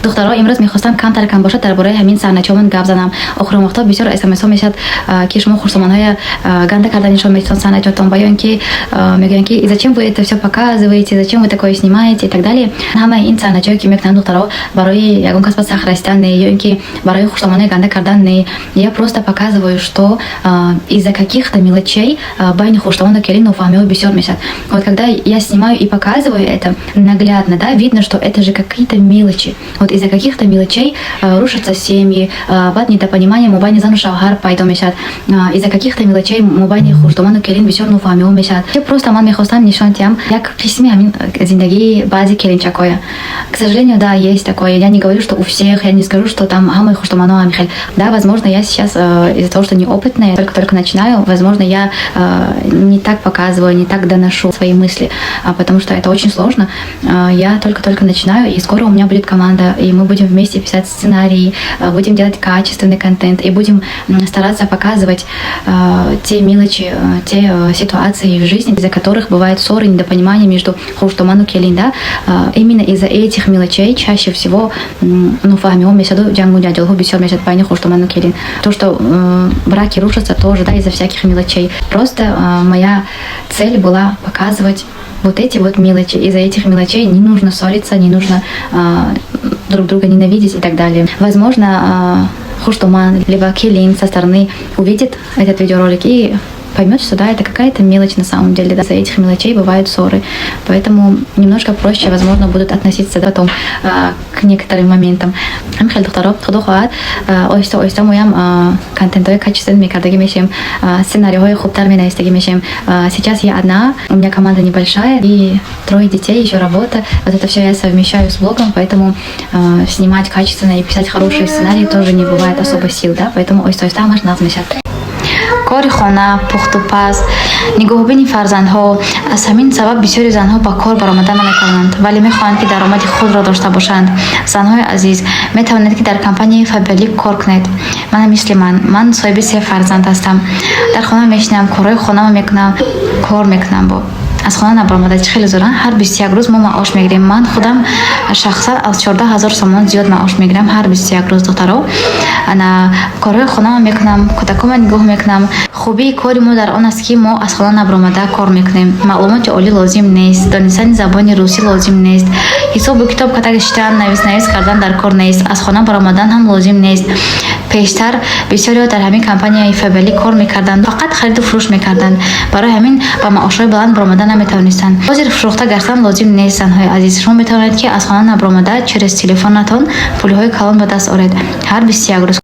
духтаро имрӯз мехостам камтар кам бошад дар бораи ҳамин сарначомон гап занам. Охири вақтҳо бисёр смсҳо мешад ки шумо хурсомонҳои ганда карданишон метавон санаҷотон ба ё ки мегӯянд ки зачем вы это всё показываете, зачем вы такое снимаете и так далее. Ҳамаи ин сарначои ки мекунанд духтаро барои ягон кас ба сахт расидан не, ё ин ки барои хурсомонҳои ганда кардан не. Я просто показываю, что из-за каких-то мелочей байни хурсомону келин нофаҳмиҳо бисёр мешад. Вот когда я снимаю и показываю это наглядно, да, видно, что это же какие-то мелочи. Вот из-за каких-то мелочей рушатся семьи, бад недопонимание мобайни зану шавҳар пайдо мешад. Из-за каких-то мелочей мобайни хурсомону келин бисёр нофаҳмиҳо мешад. Просто ман мехостам нишон диҳам як қисми ҳамин зиндагии баъзи келинчакоя. К сожалению, да, есть такое. Я не говорю, что у всех, я не скажу, что там ҳамаи хурсомоноам хел. Да, возможно, я сейчас из-за того, что неопытная, только начинаю, возможно, я не так показываю, не так доношу свои мысли, потому что это очень сложно. Я только начинаю, и скоро у меня будет команда, и мы будем вместе писать сценарии, будем делать качественный контент, и будем стараться показывать те мелочи, те ситуации в жизни, из-за которых бывают ссоры, недопонимания между хурсомону келин, да. Именно из-за этих мелочей чаще всего нофаҳмиҳо мешаду, ҷангу ҷаҷолҳо бисёр мешад байни хурсомону келин. То, что браки рушатся, тоже, да, из-за всяких мелочей. Просто моя цель была показывать вот эти вот мелочи. Из-за этих мелочей не нужно ссориться, не нужно друг друга ненавидеть и так далее. Возможно, хурсоман либо келин со стороны увидит этот видеоролик и поймет, что да, это какая-то мелочь на самом деле. Да, из-за этих мелочей бывают ссоры. Поэтому немножко проще, возможно, будут относиться потом к некоторым моментам. Амхел духтаро, худо хоҳад, оҳиста-оҳиста моям контентҳои качествен мекардаги мешем, сценарийҳои хубтар менавистаги мешем. Сейчас я одна, у меня команда небольшая, и 3 детей, еще работа. Вот это все я совмещаю с блогом, поэтому снимать качественно и писать хорошие сценарии тоже не бывает особо сил, да, поэтому оҳиста-оҳиста ҳамаш нағз мешад. کار خانه پخت و پز نگاهبین فرزندها از همین سبب بسیاری زنها با کار برآمده نمی‌توانند ولی می‌خواهند که درآمد خود را داشته باشند. زنهای عزیز می‌توانید که در کمپانی فابریک کار کنید. من مثل من صاحب 3 فرزند هستم. در خانه میشینم، کارهای خانه میکنم، کار میکنم. با از خانه نبرآمده خیلی زورن. هر 21 روز ما معاش میگیریم. من خودم شخصا از 14000 سومان زیاد معاش میگیرم هر 21 روز دخترو. انا کارهای خانه میکنم، کودکام نگاه میکنم. خوبی کاری ما در آن است که ما از خانه نبرآمده کار میکنیم. معلومات عالی لازم نیست، دانستن زبان روسی لازم نیست، حساب و کتاب کتگشتن، نویس کردن در کار نیست، از خانه برآمدن هم لازم نیست. پیشتر بسیاری در همین کمپانی فابریک کار میکردند، فقط خرید و فروش میکردند. برای همین با معاشهای بلند برآمده نمیتوانستند. حاضر فروخته گشتن لازم نیست. زنهای عزیز، شما میتوانید که از خانه نبرآمده через تلفنتان پولهای کلان به دست آورید هر 21 روز.